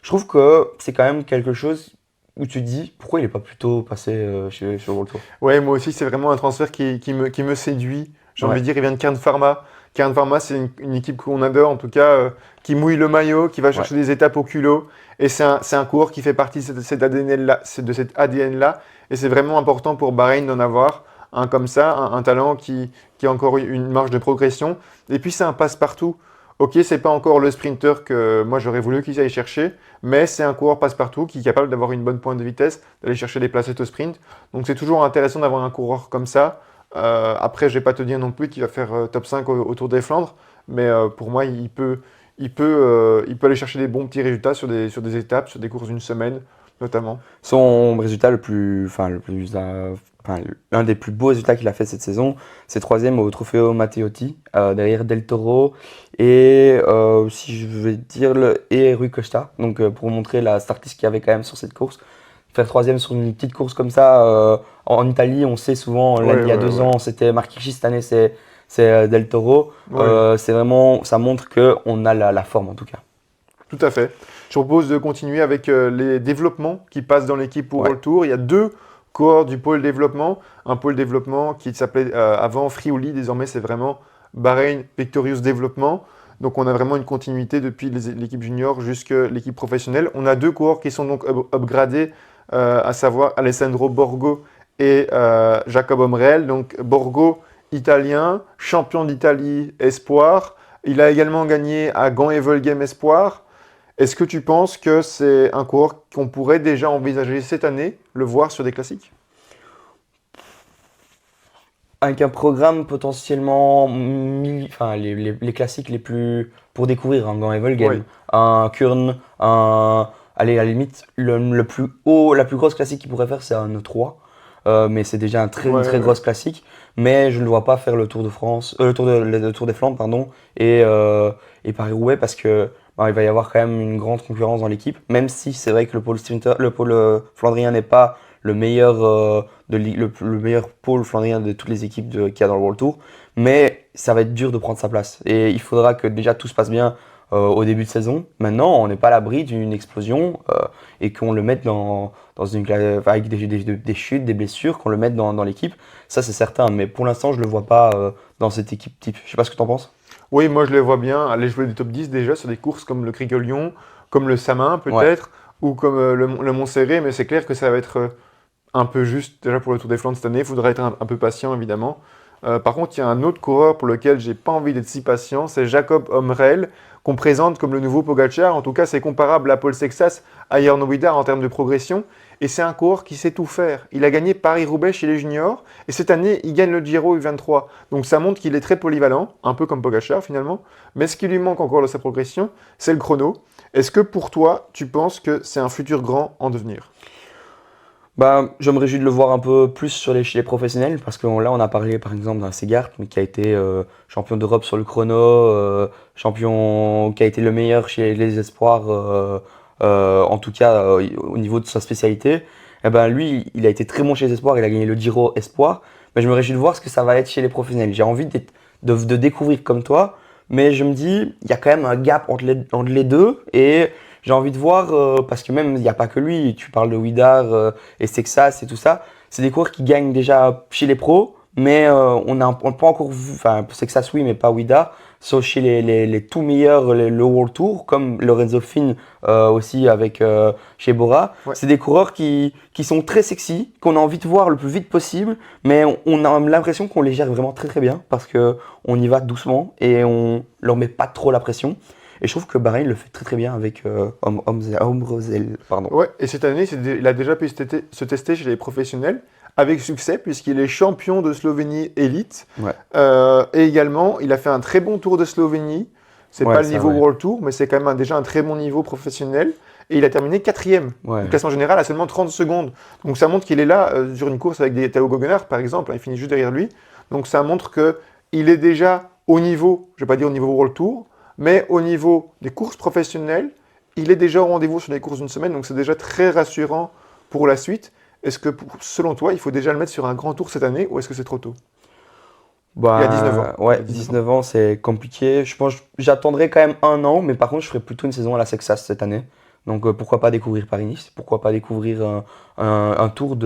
Je trouve que c'est quand même quelque chose où tu te dis pourquoi il n'est pas plutôt passé chez World Tour. ouais, moi aussi, c'est vraiment un transfert qui me séduit. J'ai envie Ouais, de dire, il vient de Kern Pharma. Kern Pharma, c'est une équipe qu'on adore, en tout cas, qui mouille le maillot, qui va ouais. chercher des étapes au culot. Et c'est un coureur qui fait partie de cet ADN-là, de cet ADN-là. Et c'est vraiment important pour Bahreïn d'en avoir un comme ça, un talent qui a encore une marge de progression. Et puis, c'est un passe-partout. Ok, c'est pas encore le sprinter que moi j'aurais voulu qu'ils aillent chercher, mais c'est un coureur passe-partout qui est capable d'avoir une bonne pointe de vitesse, d'aller chercher des placettes au sprint. Donc c'est toujours intéressant d'avoir un coureur comme ça. Après, je vais pas te dire non plus qu'il va faire top 5 au Tour des Flandres, mais pour moi, il peut aller chercher des bons petits résultats sur des étapes, sur des courses d'une semaine, notamment. Son résultat l'un des plus beaux résultats qu'il a fait cette saison, c'est troisième au Trofeo Matteotti, derrière Del Toro et si je veux dire et Rui Costa. Donc pour montrer la startlist qu'il y avait quand même sur cette course. Faire troisième sur une petite course comme ça, en Italie, on sait souvent, Ouais, il y a ouais, 2 ouais. ans, c'était Marquischi, cette année, c'est Del Toro. Ouais, C'est vraiment, ça montre qu'on a la forme en tout cas. tout à fait. Je propose de continuer avec les développements qui passent dans l'équipe pour Ouais. World Tour. Il y a deux cohortes du pôle développement. Un pôle développement qui s'appelait avant Friuli, désormais c'est vraiment Bahreïn Victorious Développement. Donc on a vraiment une continuité depuis l'équipe junior jusqu'à l'équipe professionnelle. On a deux cohortes qui sont donc upgradées, à savoir Alessandro Borgo et Jacob Omrel. Donc Borgo, italien, champion d'Italie espoir. Il a également gagné à Gand-Evelgem espoir. Est-ce que tu penses que c'est un coureur qu'on pourrait déjà envisager cette année, le voir sur des classiques? Avec un programme potentiellement, enfin les classiques les plus pour découvrir, un Gant Oui, Evelgem, un Kurn, allez à la limite le plus haut, la plus grosse classique qu'il pourrait faire c'est un E3, mais c'est déjà une ouais, très ouais. grosse classique, mais je ne le vois pas faire le Tour de France, le Tour des Flandres pardon, et Paris-Roubaix parce que il va y avoir quand même une grande concurrence dans l'équipe, même si c'est vrai que le pôle flandrien n'est pas le meilleur le meilleur pôle flandrien de toutes les équipes qu'il y a dans le World Tour. Mais ça va être dur de prendre sa place. Et il faudra que déjà tout se passe bien au début de saison. Maintenant, on n'est pas à l'abri d'une explosion et qu'on le mette dans avec des chutes, des blessures, qu'on le mette dans l'équipe. Ça, c'est certain. Mais pour l'instant, je ne le vois pas dans cette équipe type. Je sais pas ce que tu en penses. Oui, moi je les vois bien aller jouer des top 10 déjà sur des courses comme le Crique-Lyon, comme le Samin Ouais. peut-être, ou comme le Montserrat, mais c'est clair que ça va être un peu juste déjà pour le Tour des Flandres cette année. Il faudra être un peu patient évidemment. Par contre, il y a un autre coureur pour lequel j'ai pas envie d'être si patient, c'est Jacob Omrell, qu'on présente comme le nouveau Pogacar. En tout cas, c'est comparable à Paul Sexas, à Jarno Widar en termes de progression. Et c'est un coureur qui sait tout faire. Il a gagné Paris-Roubaix chez les juniors, et cette année, il gagne le Giro U23. Donc ça montre qu'il est très polyvalent, un peu comme Pogacar finalement. Mais ce qui lui manque encore de sa progression, c'est le chrono. Est-ce que pour toi, tu penses que c'est un futur grand en devenir? Bah, je me réjouis de le voir un peu plus chez les professionnels parce que là, on a parlé par exemple d'un Segart, mais qui a été champion d'Europe sur le chrono, champion qui a été le meilleur chez les espoirs, en tout cas au niveau de sa spécialité. Et ben lui, il a été très bon chez les espoirs, il a gagné le Giro Espoir. Mais je me réjouis de voir ce que ça va être chez les professionnels. J'ai envie de découvrir comme toi, mais je me dis, il y a quand même un gap entre les deux et j'ai envie de voir, parce que même, il n'y a pas que lui, tu parles de Widar et Sexas et tout ça, c'est des coureurs qui gagnent déjà chez les pros, mais on n'a pas encore vu, enfin Sexas oui, mais pas Widar, sauf chez les tout meilleurs, le World Tour, comme Lorenzo Finn aussi avec chez Bora. Ouais. C'est des coureurs qui sont très sexy, qu'on a envie de voir le plus vite possible, mais on a l'impression qu'on les gère vraiment très très bien, parce qu'on y va doucement et on leur met pas trop la pression. Et je trouve que Bahreïn le fait très très bien avec Omrozel, pardon. Ouais, et cette année, il a déjà pu se tester chez les professionnels avec succès, puisqu'il est champion de Slovénie élite. Ouais, Et également, il a fait un très bon tour de Slovénie. C'est ouais, pas le ça, niveau ouais. World Tour, mais c'est quand même déjà un très bon niveau professionnel. Et il a terminé quatrième. Ouais, Le classement général à seulement 30 secondes. Donc ça montre qu'il est là sur une course avec des Tao Gogenar, par exemple. Il finit juste derrière lui. Donc ça montre que il est déjà au niveau, je ne vais pas dire au niveau World Tour, mais au niveau des courses professionnelles, il est déjà au rendez-vous sur les courses d'une semaine. Donc c'est déjà très rassurant pour la suite. Est-ce que, selon toi, il faut déjà le mettre sur un grand tour cette année ou est-ce que c'est trop tôt? Il a 19 ans. bah, Il a ouais, 19 ans. 19 ans, c'est compliqué. Je pense que j'attendrai quand même un an, mais par contre, je ferai plutôt une saison à la Sexas cette année. Donc pourquoi pas découvrir Paris-Nice, pourquoi pas découvrir un tour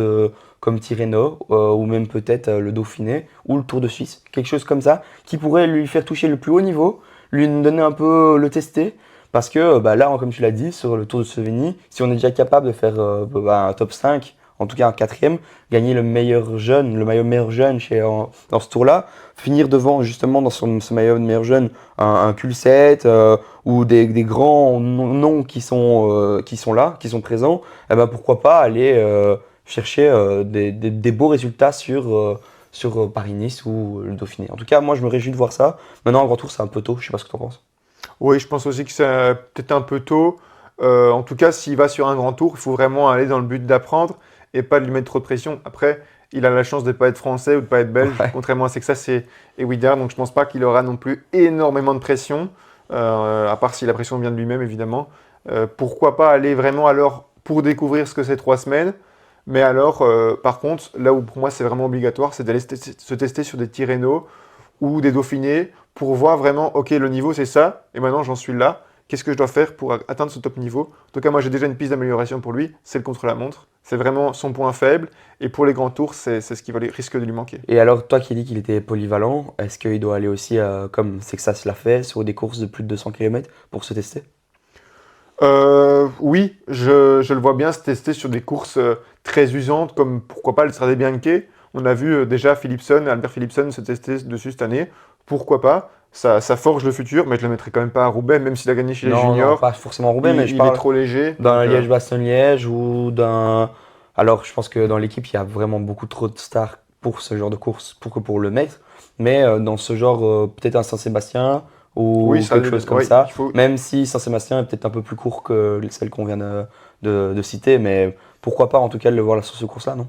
comme Tirreno, ou même peut-être le Dauphiné, ou le Tour de Suisse, quelque chose comme ça, qui pourrait lui faire toucher le plus haut niveau, lui donner un peu le tester. Parce que bah, là, comme tu l'as dit, sur le Tour de Slovénie, si on est déjà capable de faire un top 5, en tout cas un quatrième, gagner le meilleur jeune, le maillot meilleur jeune dans ce tour-là, finir devant justement dans ce maillot de meilleur jeune un Q7 ou des grands noms qui sont là, qui sont présents, eh ben pourquoi pas aller chercher des beaux résultats sur Paris-Nice ou le Dauphiné. En tout cas, moi je me réjouis de voir ça. Maintenant, un grand tour, c'est un peu tôt, je sais pas ce que tu en penses. Oui, je pense aussi que c'est peut-être un peu tôt. En tout cas, s'il va sur un grand tour, il faut vraiment aller dans le but d'apprendre et pas de lui mettre trop de pression. Après, il a la chance de ne pas être français ou de ne pas être belge, Ouais. contrairement à Sexas et Widar. Donc je ne pense pas qu'il aura non plus énormément de pression, à part si la pression vient de lui-même, évidemment. Pourquoi pas aller vraiment alors pour découvrir ce que c'est 3 semaines. Mais alors, par contre, là où pour moi c'est vraiment obligatoire, c'est d'aller se tester sur des Tirreno ou des Dauphinés pour voir vraiment, ok, le niveau c'est ça, et maintenant j'en suis là. Qu'est-ce que je dois faire pour atteindre ce top niveau? En tout cas, moi j'ai déjà une piste d'amélioration pour lui, c'est le contre-la-montre. C'est vraiment son point faible, et pour les grands tours, c'est ce qui risque de lui manquer. Et alors, toi qui dis qu'il était polyvalent, est-ce qu'il doit aller aussi, comme Sexas l'a fait, sur des courses de plus de 200 km pour se tester? Oui, je le vois bien se tester sur des courses très usantes, comme pourquoi pas le Strade Bianche. On a vu déjà Albert Philipson se tester dessus cette année. Pourquoi pas? Ça forge le futur, mais je le mettrai quand même pas à Roubaix, même s'il a gagné chez les Non, non, juniors. pas forcément Roubaix, mais je Il est parle trop léger. Donc, d'un Liège-Bastogne-Liège ou d'un. Alors, je pense que dans l'équipe, il y a vraiment beaucoup trop de stars pour ce genre de course, pour le mettre. Mais dans ce genre, peut-être un Saint-Sébastien oui, ou quelque chose comme ouais, ça. il faut. Même si Saint-Sébastien est peut-être un peu plus court que celle qu'on vient de citer, mais pourquoi pas en tout cas le voir sur ce course-là, non?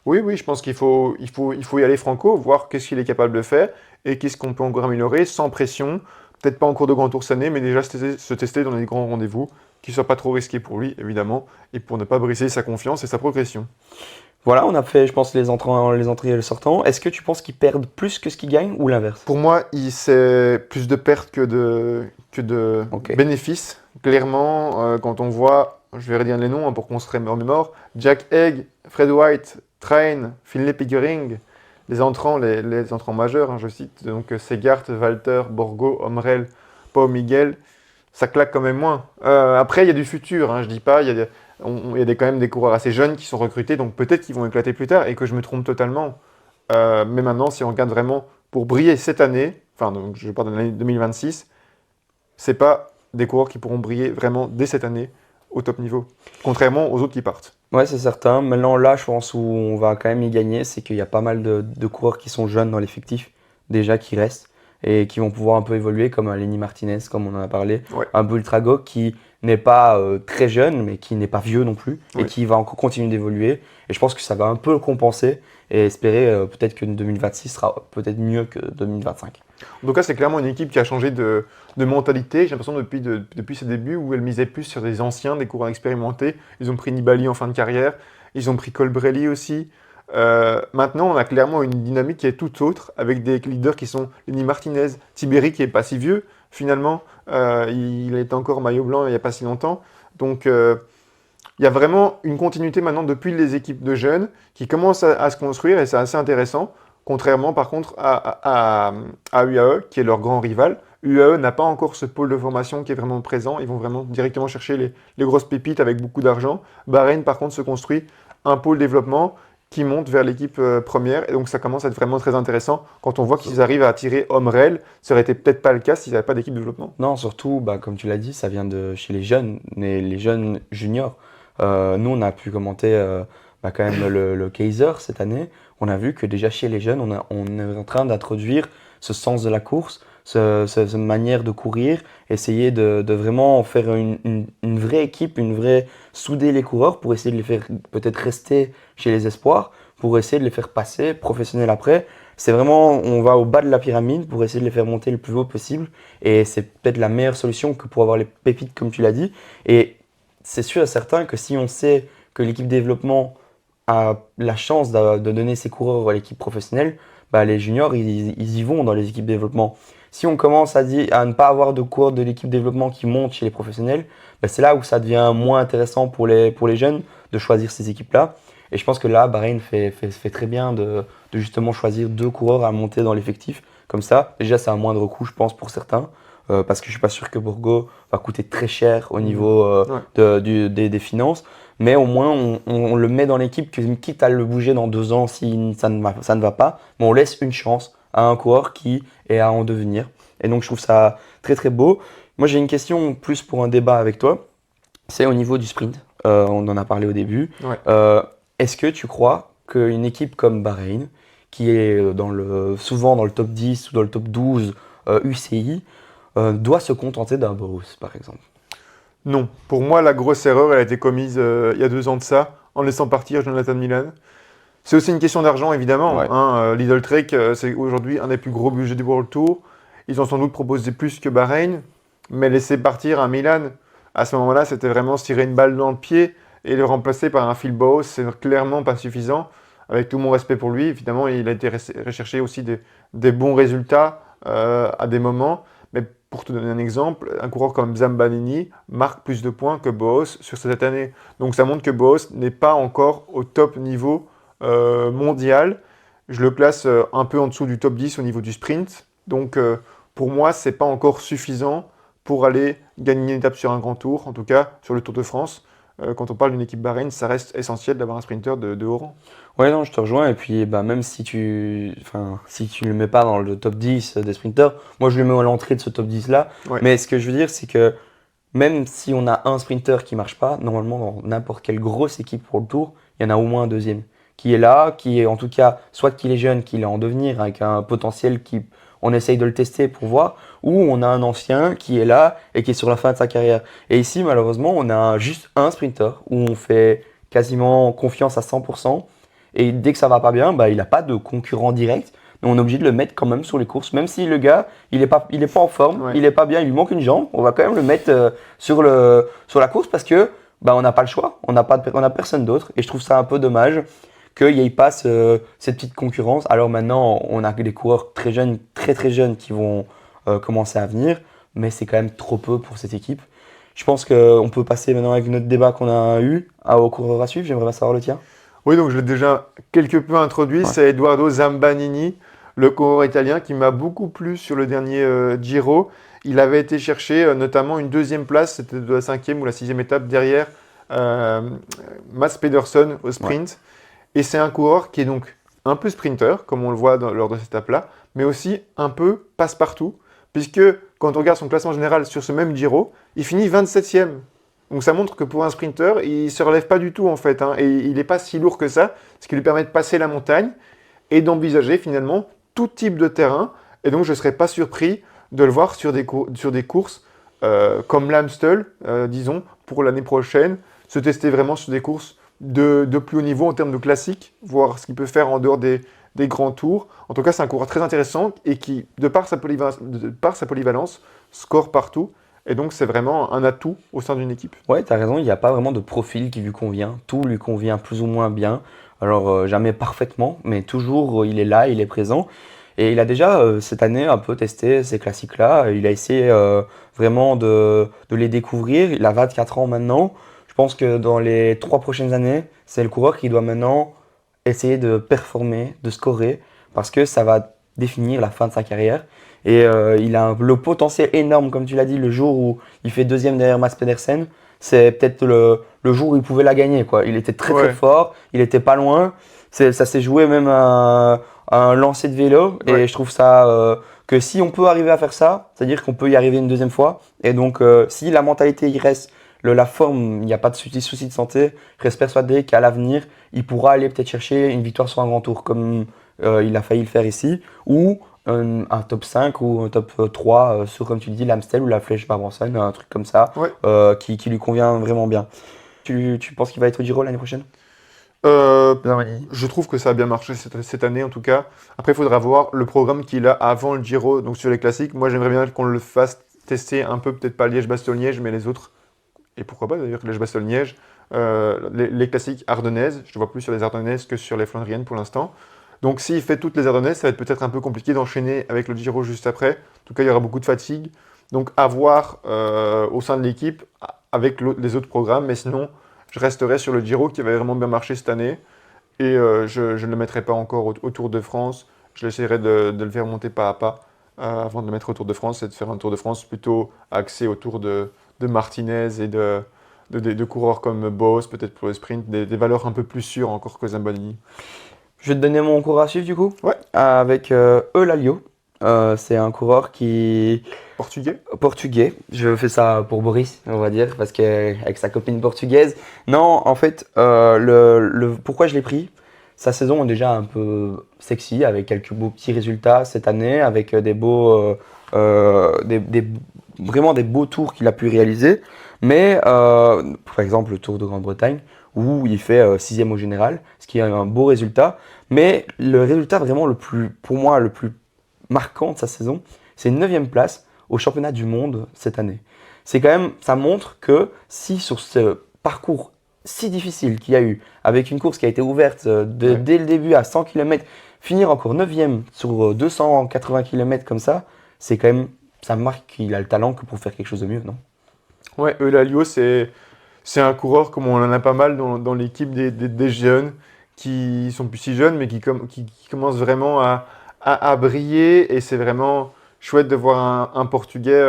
Oui, oui, je pense qu'il faut y aller franco, voir qu'est-ce qu'il est capable de faire et qu'est-ce qu'on peut encore améliorer sans pression. Peut-être pas en cours de grand tour cette année, mais déjà se tester dans les grands rendez-vous, qui ne soient pas trop risqués pour lui, évidemment, et pour ne pas briser sa confiance et sa progression. Voilà, on a fait, je pense, les entrées et les sortants. Est-ce que tu penses qu'ils perdent plus que ce qu'ils gagnent ou l'inverse? Pour moi, c'est plus de pertes que de Ok. bénéfices. Clairement, quand on voit, je vais redire les noms pour qu'on se remémore, Jack Egg, Fred White, Train, Finlay Pickering, les entrants majeurs, je cite, donc Segart, Walter, Borgo, Omrel, Pau Miguel, ça claque quand même moins. Après, il y a du futur, je dis pas, il y a quand même des coureurs assez jeunes qui sont recrutés, donc peut-être qu'ils vont éclater plus tard et que je me trompe totalement. Mais maintenant, si on regarde vraiment pour briller cette année, enfin, donc je parle de l'année 2026, c'est pas des coureurs qui pourront briller vraiment dès cette année au top niveau, contrairement aux autres qui partent. Ouais, c'est certain. Maintenant, là, je pense où on va quand même y gagner, c'est qu'il y a pas mal de coureurs qui sont jeunes dans l'effectif, déjà qui restent et qui vont pouvoir un peu évoluer, comme un Lenny Martinez, comme on en a parlé, Ouais. un Buitrago qui n'est pas très jeune, mais qui n'est pas vieux non plus, et Oui. qui va encore continuer d'évoluer. Et je pense que ça va un peu le compenser et espérer peut-être que 2026 sera peut-être mieux que 2025. En tout cas, c'est clairement une équipe qui a changé de mentalité. J'ai l'impression depuis ses débuts où elle misait plus sur des anciens, des coureurs expérimentés. Ils ont pris Nibali en fin de carrière, ils ont pris Colbrelli aussi. Maintenant, on a clairement une dynamique qui est tout autre, avec des leaders qui sont Lenny Martinez, Tiberi qui est pas si vieux finalement. Il est encore maillot blanc il n'y a pas si longtemps. Donc, il y a vraiment une continuité maintenant depuis les équipes de jeunes qui commencent à se construire et c'est assez intéressant. Contrairement par contre à UAE, qui est leur grand rival. UAE n'a pas encore ce pôle de formation qui est vraiment présent. Ils vont vraiment directement chercher les grosses pépites avec beaucoup d'argent. Bahreïn par contre se construit un pôle développement qui monte vers l'équipe première. Et donc ça commence à être vraiment très intéressant quand on voit qu'ils arrivent à attirer Omrel. Ça aurait été peut-être pas le cas s'ils n'avaient pas d'équipe de développement. Non, surtout, bah, comme tu l'as dit, ça vient de chez les jeunes, les jeunes juniors. Nous, on a pu commenter bah, quand même le Kaiser cette année. On a vu que déjà chez les jeunes, on est en train d'introduire ce sens de la course, cette manière de courir, essayer de vraiment faire une vraie équipe, souder les coureurs pour essayer de les faire peut-être rester chez les espoirs, pour essayer de les faire passer professionnels après. C'est vraiment, on va au bas de la pyramide pour essayer de les faire monter le plus haut possible. Et c'est peut-être la meilleure solution que pour avoir les pépites, comme tu l'as dit. Et c'est sûr et certain que si on sait que l'équipe développement a la chance de donner ses coureurs à l'équipe professionnelle, bah les juniors, ils y vont dans les équipes développement. Si on commence à ne pas avoir de coureurs de l'équipe développement qui montent chez les professionnels, bah c'est là où ça devient moins intéressant pour les jeunes de choisir ces équipes-là. Et je pense que là, Bahreïn fait très bien de justement choisir 2 coureurs à monter dans l'effectif. Comme ça, déjà, c'est un moindre coût, je pense, pour certains. Parce que je ne suis pas sûr que Borgo va coûter très cher au niveau Ouais. des finances. Mais au moins, on le met dans l'équipe, quitte à le bouger dans 2 ans si ça ne va pas. Mais on laisse une chance à un coureur qui est à en devenir. Et donc, je trouve ça très, très beau. Moi, j'ai une question plus pour un débat avec toi. C'est au niveau du sprint. On en a parlé au début. Ouais. Est-ce que tu crois qu'une équipe comme Bahreïn, qui est souvent dans le top 10 ou dans le top 12 UCI, doit se contenter d'un Bose, par exemple? Non, pour moi, la grosse erreur, elle a été commise il y a 2 ans de ça, en laissant partir Jonathan Milan. C'est aussi une question d'argent, évidemment. Ouais. Lidl Trek, c'est aujourd'hui un des plus gros budgets du World Tour. Ils ont sans doute proposé plus que Bahreïn, mais laisser partir un Milan, à ce moment-là, c'était vraiment se tirer une balle dans le pied et le remplacer par un Phil Bowes, c'est clairement pas suffisant. Avec tout mon respect pour lui, évidemment, il a été recherché aussi des bons résultats à des moments. Mais pour te donner un exemple, un coureur comme Zambanini marque plus de points que Bowes sur cette année. Donc ça montre que Bowes n'est pas encore au top niveau mondial. Je le classe un peu en dessous du top 10 au niveau du sprint. Donc pour moi, c'est pas encore suffisant pour aller gagner une étape sur un grand tour, en tout cas sur le Tour de France. Quand on parle d'une équipe Bahreïn, ça reste essentiel d'avoir un sprinter de haut rang. Ouais, non, je te rejoins. Et puis, bah, même si tu ne le mets pas dans le top 10 des sprinters, moi, je le mets à l'entrée de ce top 10-là. Ouais. Mais ce que je veux dire, c'est que même si on a un sprinter qui marche pas, normalement, dans n'importe quelle grosse équipe pour le tour, il y en a au moins un deuxième qui est là, qui est en tout cas, soit qu'il est jeune, qu'il est en devenir, avec un potentiel qui, on essaye de le tester pour voir, ou on a un ancien qui est là et qui est sur la fin de sa carrière. Et ici, malheureusement, on a juste un sprinter où on fait quasiment confiance à 100%. Et dès que ça va pas bien, bah, il n'a pas de concurrent direct. Mais on est obligé de le mettre quand même sur les courses. Même si le gars, il est pas en forme, Ouais. il est pas bien, il lui manque une jambe, on va quand même le mettre sur la course parce que bah, on n'a pas le choix. On n'a personne d'autre. Et je trouve ça un peu dommage qu'il n'y ait pas cette petite concurrence. Alors maintenant, on a des coureurs très jeunes, très très jeunes qui vont commencer à venir, mais c'est quand même trop peu pour cette équipe. Je pense qu'on peut passer maintenant avec notre débat qu'on a eu aux coureurs à suivre. J'aimerais bien savoir le tien. Oui, donc je l'ai déjà quelque peu introduit, Ouais. c'est Edoardo Zambanini, le coureur italien qui m'a beaucoup plu sur le dernier Giro. Il avait été chercher notamment une deuxième place, c'était de la cinquième ou la sixième étape derrière euh, Mats Pedersen au Ouais. sprint. Et c'est un coureur qui est donc un peu sprinter, comme on le voit lors de cette étape-là, mais aussi un peu passe-partout, puisque quand on regarde son classement général sur ce même Giro, il finit 27e. Donc ça montre que pour un sprinter, il ne se relève pas du tout en fait, hein, et il n'est pas si lourd que ça, ce qui lui permet de passer la montagne et d'envisager finalement tout type de terrain. Et donc je ne serais pas surpris de le voir sur sur des courses comme l'Amstel, disons, pour l'année prochaine, se tester vraiment sur des courses de plus haut niveau en termes de classique, voir ce qu'il peut faire en dehors des grands tours. En tout cas, c'est un coureur très intéressant et qui, de par sa polyvalence, score partout. Et donc, c'est vraiment un atout au sein d'une équipe. Ouais, t'as raison, il n'y a pas vraiment de profil qui lui convient. Tout lui convient plus ou moins bien. Alors, jamais parfaitement, mais toujours il est là, il est présent. Et il a déjà cette année un peu testé ces classiques-là. Il a essayé vraiment de les découvrir. Il a 24 ans maintenant. Je pense que dans les 3 prochaines années, c'est le coureur qui doit maintenant essayer de performer, de scorer, parce que ça va définir la fin de sa carrière. Et il a le potentiel énorme, comme tu l'as dit, le jour où il fait deuxième derrière Mats Pedersen, c'est peut-être le jour où il pouvait la gagner, quoi. Il était très très Ouais, fort, il était pas loin. Ça s'est joué même à un lancer de vélo. ouais. Et je trouve ça que si on peut arriver à faire ça, c'est-à-dire qu'on peut y arriver une deuxième fois. Et donc, si la mentalité il reste, la forme, il n'y a pas de souci de santé, je reste persuadé qu'à l'avenir, il pourra aller peut-être chercher une victoire sur un grand tour, comme il a failli le faire ici, ou un top 5 ou un top 3 sur, comme tu le dis, l'Amstel ou la Flèche Barbranson, un truc comme ça, Ouais. qui lui convient vraiment bien. Tu penses qu'il va être au Giro l'année prochaine? Euh, Zamani. je trouve que ça a bien marché cette année en tout cas. Après, il faudra voir le programme qu'il a avant le Giro, donc sur les classiques. Moi, j'aimerais bien qu'on le fasse tester un peu, peut-être pas Liège-Bastogne-Liège, mais les autres. Et pourquoi pas d'ailleurs Liège-Bastogne-Liège. Les classiques ardennaises, je ne vois plus sur les ardennaises que sur les flandriennes pour l'instant. Donc s'il fait toutes les ardennaises, ça va être peut-être un peu compliqué d'enchaîner avec le Giro juste après. En tout cas, il y aura beaucoup de fatigue. Donc à voir au sein de l'équipe avec les autres programmes. Mais sinon, je resterai sur le Giro qui avait vraiment bien marché cette année. Et je ne le mettrai pas encore au Tour de France. Je l'essaierai de le faire monter pas à pas avant de le mettre au Tour de France et de faire un Tour de France plutôt axé autour de Martinez et de coureurs comme Boss, peut-être pour le sprint, des valeurs un peu plus sûres encore que Zambanini. Je vais te donner mon coureur à suivre du coup, Ouais, avec Eulalio. C'est un coureur qui portugais. portugais. Je fais ça pour Boris, on va dire, parce qu'avec sa copine portugaise. Non, en fait, pourquoi je l'ai pris? Sa saison est déjà un peu sexy, avec quelques beaux petits résultats cette année, avec vraiment des beaux tours qu'il a pu réaliser. Mais, par exemple, le Tour de Grande-Bretagne, où il fait sixième au général, ce qui est un beau résultat. Mais le résultat vraiment pour moi, le plus marquant de sa saison, c'est une neuvième place au championnat du monde cette année. C'est quand même, ça montre que si sur ce parcours si difficile qu'il y a eu, avec une course qui a été ouverte Ouais. dès le début à 100 km, finir encore neuvième sur 280 km comme ça, c'est quand même, ça marque qu'il a le talent que pour faire quelque chose de mieux, non? Ouais, Eulalio, c'est un coureur comme on en a pas mal dans l'équipe des jeunes qui sont plus si jeunes, mais qui commencent vraiment à briller. Et c'est vraiment chouette de voir un Portugais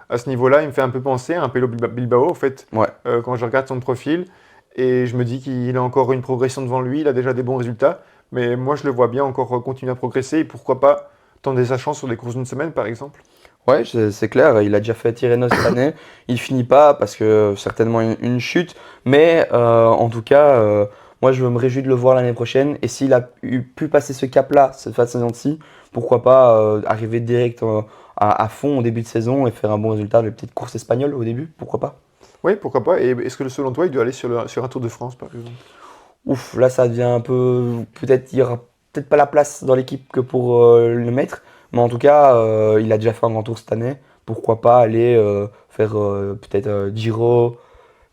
à ce niveau-là. Il me fait un peu penser à un Pello Bilbao, en fait, Ouais. quand je regarde son profil. Et je me dis qu'il a encore une progression devant lui. Il a déjà des bons résultats. Mais moi, je le vois bien encore continuer à progresser. Et pourquoi pas tenter sa chance sur des courses d'une semaine, par exemple. Ouais, c'est clair, il a déjà fait Tirreno cette année. Il finit pas parce que certainement une chute, mais en tout cas, moi je me réjouis de le voir l'année prochaine. Et s'il a pu passer ce cap-là, cette saison-ci, pourquoi pas arriver direct à fond au début de saison et faire un bon résultat, de petite course espagnole au début, pourquoi pas? Oui, pourquoi pas. Et est-ce que selon toi, il doit aller sur un Tour de France, par exemple? Ouf, là ça devient un peu. Peut-être il n'y aura peut-être pas la place dans l'équipe que pour le mettre, mais en tout cas, il a déjà fait un grand tour cette année. Pourquoi pas aller faire peut-être Giro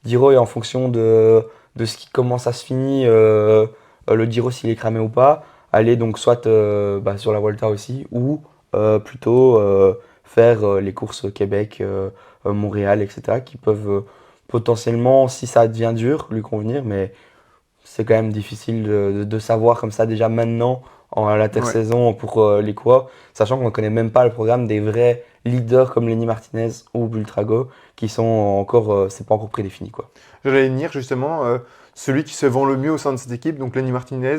et en fonction de ce qui commence à se finir, le Giro s'il est cramé ou pas, aller donc soit sur la Volta aussi, ou plutôt faire les courses Québec, Montréal, etc., qui peuvent potentiellement, si ça devient dur, lui convenir, mais c'est quand même difficile de savoir comme ça déjà maintenant en Ouais. l'intersaison pour les coureurs, sachant qu'on ne connaît même pas le programme des vrais leaders comme Lenny Martinez ou Bultrago, qui sont encore, c'est pas encore prédéfini quoi. J'allais venir justement, celui qui se vend le mieux au sein de cette équipe, donc Lenny Martinez,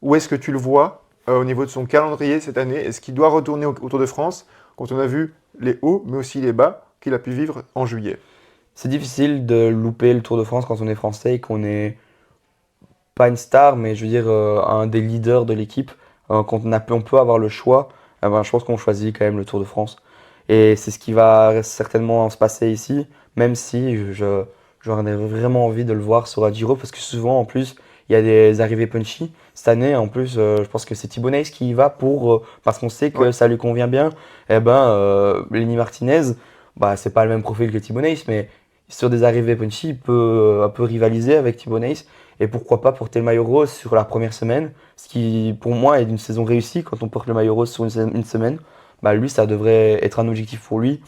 où est-ce que tu le vois au niveau de son calendrier cette année? Est-ce qu'il doit retourner au Tour de France quand on a vu les hauts, mais aussi les bas qu'il a pu vivre en juillet? C'est difficile de louper le Tour de France quand on est français et qu'on est pas une star, mais je veux dire un des leaders de l'équipe. Quand on peut avoir le choix, ben, je pense qu'on choisit quand même le Tour de France. Et c'est ce qui va certainement se passer ici, même si j'aurais vraiment envie de le voir sur un Giro, parce que souvent en plus il y a des arrivées punchy. Cette année en plus, je pense que c'est Thibaut Neis qui y va parce qu'on sait Ouais, que ça lui convient bien. Et ben Lenny Martinez, bah c'est pas le même profil que Thibaut Neis, mais sur des arrivées punchy, il peut un peu rivaliser avec Thibaut Neis. Et pourquoi pas porter le maillot rose sur la première semaine, ce qui pour moi est une saison réussie quand on porte le maillot rose sur une semaine. Bah lui, ça devrait être un objectif pour lui,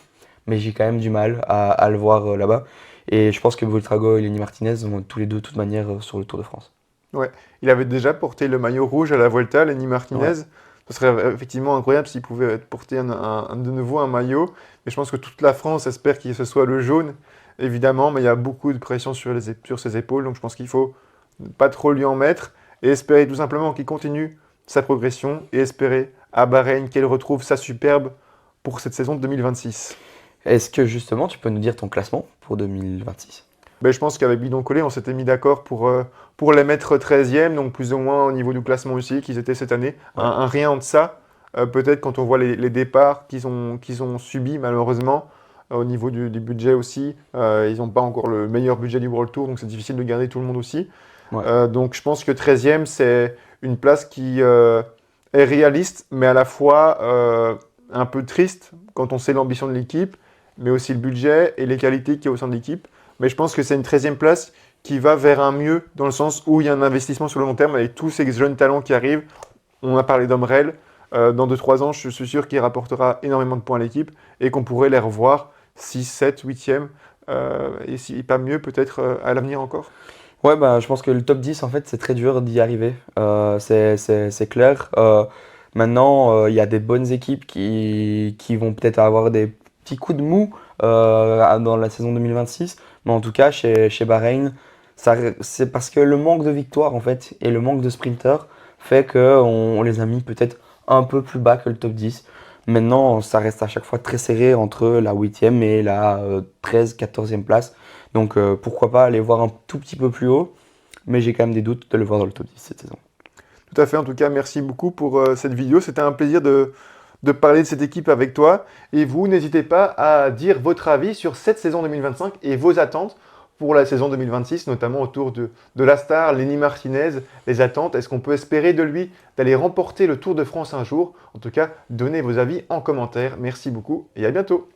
mais j'ai quand même du mal à le voir là-bas. Et je pense que Buitrago et Lenny Martinez vont tous les deux, de toute manière, sur le Tour de France. ouais. Il avait déjà porté le maillot rouge à la Vuelta, Lenny Martinez. Ouais. Ce serait effectivement incroyable s'il pouvait porter de nouveau un maillot. Mais je pense que toute la France espère qu'il se soit le jaune, évidemment, mais il y a beaucoup de pression sur ses épaules, donc je pense qu'il faut pas trop lui en mettre et espérer tout simplement qu'il continue sa progression et espérer à Bahreïn qu'elle retrouve sa superbe pour cette saison de 2026. Est-ce que justement, tu peux nous dire ton classement pour 2026? Ben, je pense qu'avec Bidon Collet, on s'était mis d'accord pour les mettre 13e, donc plus ou moins au niveau du classement aussi qu'ils étaient cette année. Ouais. Un rien en deçà, peut-être quand on voit les départs qu'ils ont subis malheureusement, au niveau du budget aussi. Ils n'ont pas encore le meilleur budget du World Tour, donc c'est difficile de garder tout le monde aussi. Ouais. Donc je pense que 13e, c'est une place qui est réaliste, mais à la fois un peu triste quand on sait l'ambition de l'équipe, mais aussi le budget et les qualités qu'il y a au sein de l'équipe. Mais je pense que c'est une 13e place qui va vers un mieux, dans le sens où il y a un investissement sur le long terme avec tous ces jeunes talents qui arrivent. On a parlé d'Omrel. Dans 2-3 ans, je suis sûr qu'il rapportera énormément de points à l'équipe et qu'on pourrait les revoir 6, 7, 8e, et si pas mieux peut-être à l'avenir encore. Ouais, bah, je pense que le top 10, en fait, c'est très dur d'y arriver. C'est clair. Maintenant, il y a des bonnes équipes qui vont peut-être avoir des petits coups de mou dans la saison 2026. Mais en tout cas, chez Bahreïn, c'est parce que le manque de victoires, en fait, et le manque de sprinters fait qu'on les a mis peut-être un peu plus bas que le top 10. Maintenant, ça reste à chaque fois très serré entre la 8e et la 13e, 14e place. Donc pourquoi pas aller voir un tout petit peu plus haut, mais j'ai quand même des doutes de le voir dans le top 10 cette saison. Tout à fait, en tout cas, merci beaucoup pour cette vidéo. C'était un plaisir de parler de cette équipe avec toi. Et vous, n'hésitez pas à dire votre avis sur cette saison 2025 et vos attentes pour la saison 2026, notamment autour de la star, Lenny Martinez, les attentes. Est-ce qu'on peut espérer de lui d'aller remporter le Tour de France un jour? En tout cas, donnez vos avis en commentaire. Merci beaucoup et à bientôt.